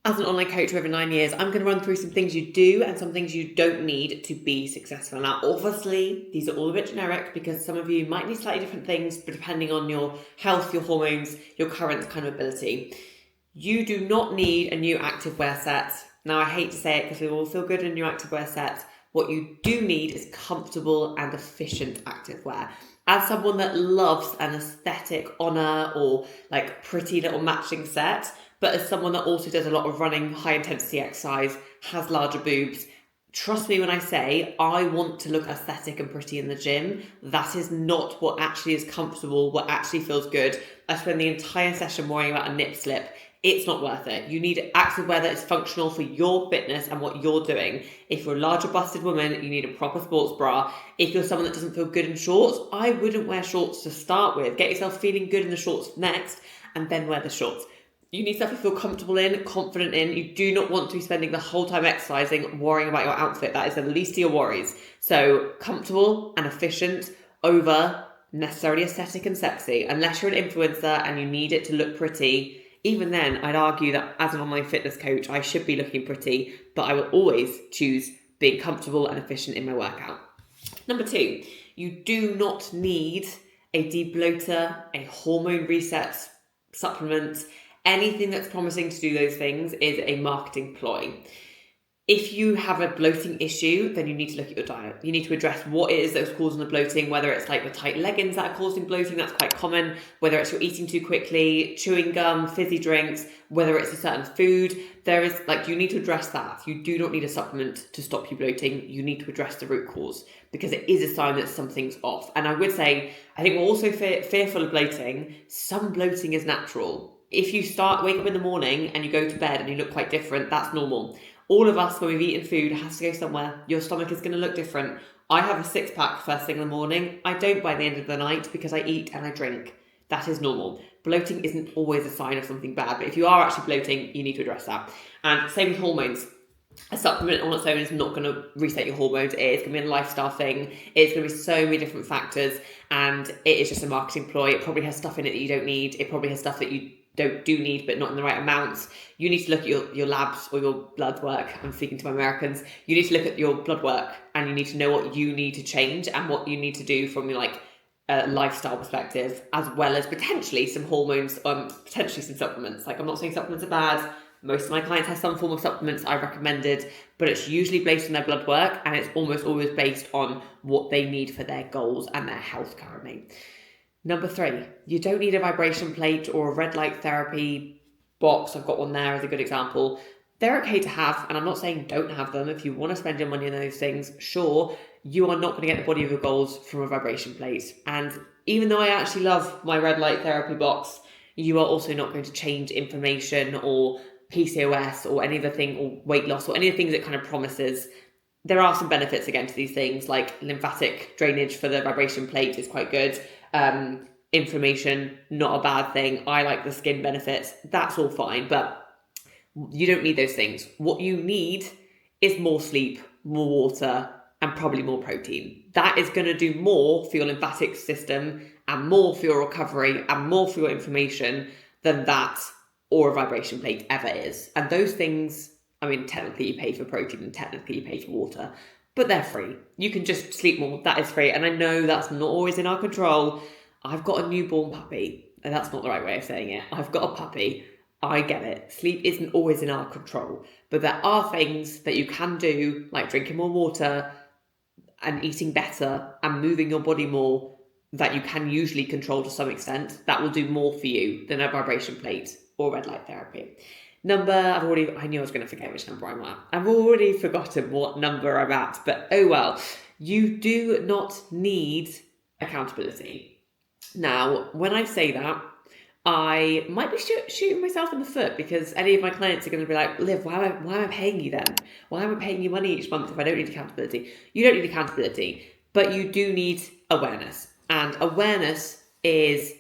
As an online coach for over 9 years, I'm going to run through some things you do and some things you don't need to be successful. Now, obviously, these are all a bit generic because some of you might need slightly different things, but depending on your health, your hormones, your current kind of ability. You do not need a new activewear set. Now, I hate to say it because we all feel good in a new activewear set. What you do need is comfortable and efficient activewear. As someone that loves an aesthetic honor or like pretty little matching set, but as someone that also does a lot of running, high intensity exercise, has larger boobs, trust me when I say I want to look aesthetic and pretty in the gym. That is not what actually is comfortable, what actually feels good. I spend the entire session worrying about a nip slip. It's not worth it. You need activewear that is functional for your fitness and what you're doing. If you're a larger busted woman, you need a proper sports bra. If you're someone that doesn't feel good in shorts, I wouldn't wear shorts to start with. Get yourself feeling good in the shorts next and then wear the shorts. You need stuff you feel comfortable in, confident in. You do not want to be spending the whole time exercising, worrying about your outfit. That is the least of your worries. So comfortable and efficient over necessarily aesthetic and sexy. Unless you're an influencer and you need it to look pretty, even then, I'd argue that as an online fitness coach, I should be looking pretty, but I will always choose being comfortable and efficient in my workout. Number 2, you do not need a de-bloater, a hormone reset supplement. Anything that's promising to do those things is a marketing ploy. If you have a bloating issue, then you need to look at your diet. You need to address what it is that's causing the bloating, whether it's like the tight leggings that are causing bloating, that's quite common, whether it's you're eating too quickly, chewing gum, fizzy drinks, whether it's a certain food. You need to address that. You do not need a supplement to stop you bloating. You need to address the root cause because it is a sign that something's off. And I would say, I think we're also fearful of bloating. Some bloating is natural. If you wake up in the morning and you go to bed and you look quite different, that's normal. All of us, when we've eaten food, has to go somewhere. Your stomach is going to look different. I have a 6-pack first thing in the morning. I don't by the end of the night because I eat and I drink. That is normal. Bloating isn't always a sign of something bad, but if you are actually bloating, you need to address that. And same with hormones. A supplement on its own is not going to reset your hormones. It is going to be a lifestyle thing. It's going to be so many different factors, and it is just a marketing ploy. It probably has stuff in it that you don't need. It probably has stuff that you do need, but not in the right amounts. You need to look at your labs or your blood work. I'm speaking to my Americans. You need to look at your blood work and you need to know what you need to change and what you need to do from your lifestyle perspective, as well as potentially some hormones, potentially some supplements. I'm not saying supplements are bad. Most of my clients have some form of supplements I've recommended, but it's usually based on their blood work and it's almost always based on what they need for their goals and their health currently. Number 3, you don't need a vibration plate or a red light therapy box. I've got one there as a good example. They're okay to have, and I'm not saying don't have them. If you want to spend your money on those things, sure, you are not going to get the body of your goals from a vibration plate. And even though I actually love my red light therapy box, you are also not going to change inflammation or PCOS or any other thing, or weight loss or any of the things it kind of promises. There are some benefits again to these things, like lymphatic drainage for the vibration plate is quite good. Inflammation, not a bad thing. I like the skin benefits. That's all fine, but you don't need those things. What you need is more sleep, more water, and probably more protein. That is going to do more for your lymphatic system and more for your recovery and more for your inflammation than that or a vibration plate ever is. And those things, technically you pay for protein and technically you pay for water, but they're free. You can just sleep more. That is free. And I know that's not always in our control. I've got a newborn puppy, and that's not the right way of saying it. I've got a puppy. I get it. Sleep isn't always in our control, but there are things that you can do, like drinking more water and eating better and moving your body more, that you can usually control to some extent. That will do more for you than a vibration plate or red light therapy. I knew I was going to forget which number I'm at. I've already forgotten what number I'm at, but oh well. You do not need accountability. Now, when I say that, I might be shooting myself in the foot because any of my clients are going to be like, Liv, why am I paying you then? Why am I paying you money each month if I don't need accountability? You don't need accountability, but you do need awareness. And awareness is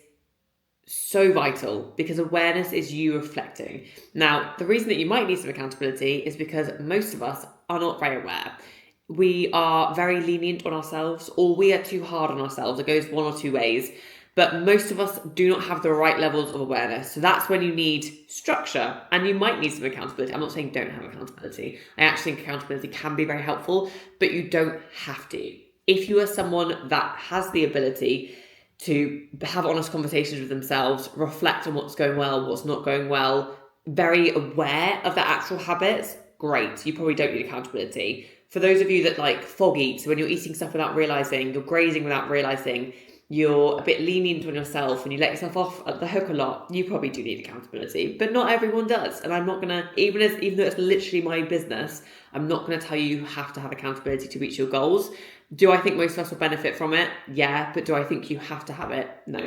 so vital because awareness is you reflecting. Now, the reason that you might need some accountability is because most of us are not very aware. We are very lenient on ourselves, or we are too hard on ourselves. It goes one or two ways. But most of us do not have the right levels of awareness. So that's when you need structure, and you might need some accountability. I'm not saying don't have accountability. I actually think accountability can be very helpful, but you don't have to. If you are someone that has the ability to have honest conversations with themselves, reflect on what's going well, what's not going well, very aware of their actual habits, great. You probably don't need accountability. For those of you that like fog eat, so when you're eating stuff without realizing, you're grazing without realizing, you're a bit lenient on yourself and you let yourself off at the hook a lot, you probably do need accountability. But not everyone does. And I'm not gonna, even though it's literally my business, I'm not gonna tell you have to have accountability to reach your goals. Do I think most of us will benefit from it? Yeah, but do I think you have to have it? No.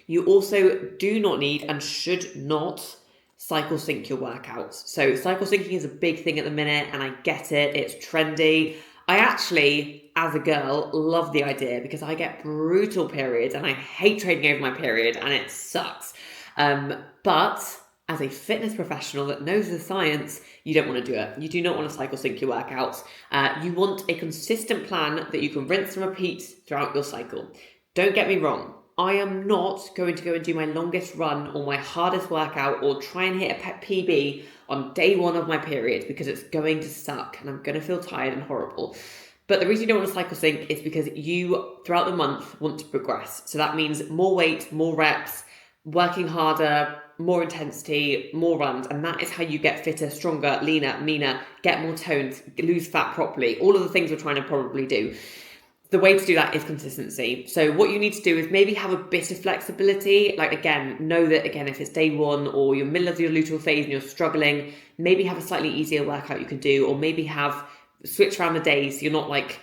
You also do not need and should not cycle sync your workouts. So cycle syncing is a big thing at the minute, and I get it, it's trendy. I actually, as a girl, love the idea because I get brutal periods and I hate training over my period and it sucks. But as a fitness professional that knows the science, you don't want to do it. You do not want to cycle sync your workouts. You want a consistent plan that you can rinse and repeat throughout your cycle. Don't get me wrong. I am not going to go and do my longest run or my hardest workout or try and hit a PB on day one of my period because it's going to suck and I'm going to feel tired and horrible. But the reason you don't want to cycle sync is because you, throughout the month, want to progress. So that means more weight, more reps, working harder, more intensity, more runs, and that is how you get fitter, stronger, leaner, meaner, get more toned, lose fat properly, all of the things we're trying to probably do. The way to do that is consistency. So what you need to do is maybe have a bit of flexibility. Like again, know that again, if it's day one or you're middle of your luteal phase and you're struggling, maybe have a slightly easier workout you can do, or maybe have switch around the days so you're not like,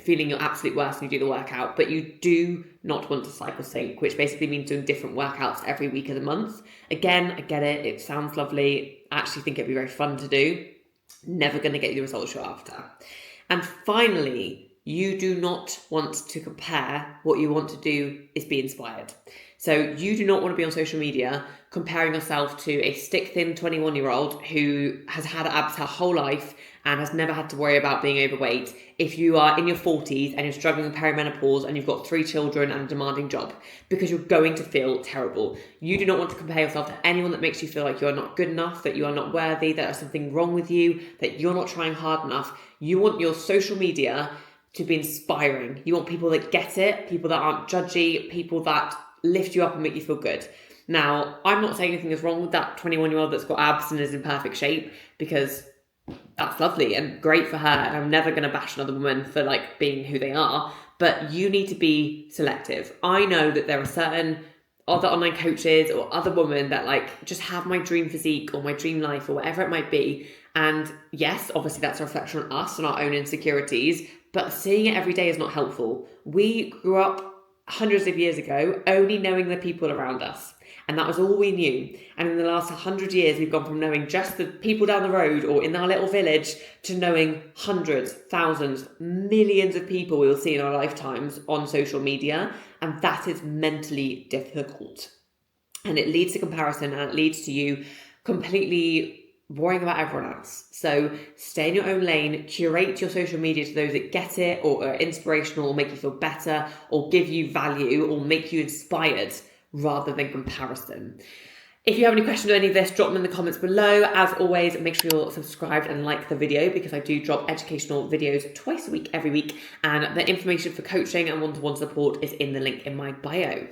feeling your absolute worst when you do the workout, but you do not want to cycle sync, which basically means doing different workouts every week of the month. Again, I get it. It sounds lovely. I actually think it'd be very fun to do. Never going to get you the results you're after. And finally, you do not want to compare. What you want to do is be inspired. So you do not want to be on social media comparing yourself to a stick-thin 21-year-old who has had abs her whole life and has never had to worry about being overweight. If you are in your 40s and you're struggling with perimenopause and you've got 3 children and a demanding job, because you're going to feel terrible. You do not want to compare yourself to anyone that makes you feel like you are not good enough, that you are not worthy, that there's something wrong with you, that you're not trying hard enough. You want your social media to be inspiring. You want people that get it, people that aren't judgy, people that lift you up and make you feel good. Now, I'm not saying anything is wrong with that 21-year-old that's got abs and is in perfect shape, because that's lovely and great for her, and I'm never going to bash another woman for like being who they are, but you need to be selective. I know that there are certain other online coaches or other women that like just have my dream physique or my dream life or whatever it might be, and yes, obviously that's a reflection on us and our own insecurities, but seeing it every day is not helpful. We grew up hundreds of years ago only knowing the people around us, and that was all we knew. And in the last 100 years, we've gone from knowing just the people down the road or in our little village to knowing hundreds, thousands, millions of people we will see in our lifetimes on social media. And that is mentally difficult. And it leads to comparison, and it leads to you completely worrying about everyone else. So stay in your own lane, curate your social media to those that get it or are inspirational or make you feel better or give you value or make you inspired, rather than comparison. If you have any questions on any of this, drop them in the comments below. As always, make sure you're subscribed and like the video, because I do drop educational videos twice a week, every week. And the information for coaching and one-to-one support is in the link in my bio.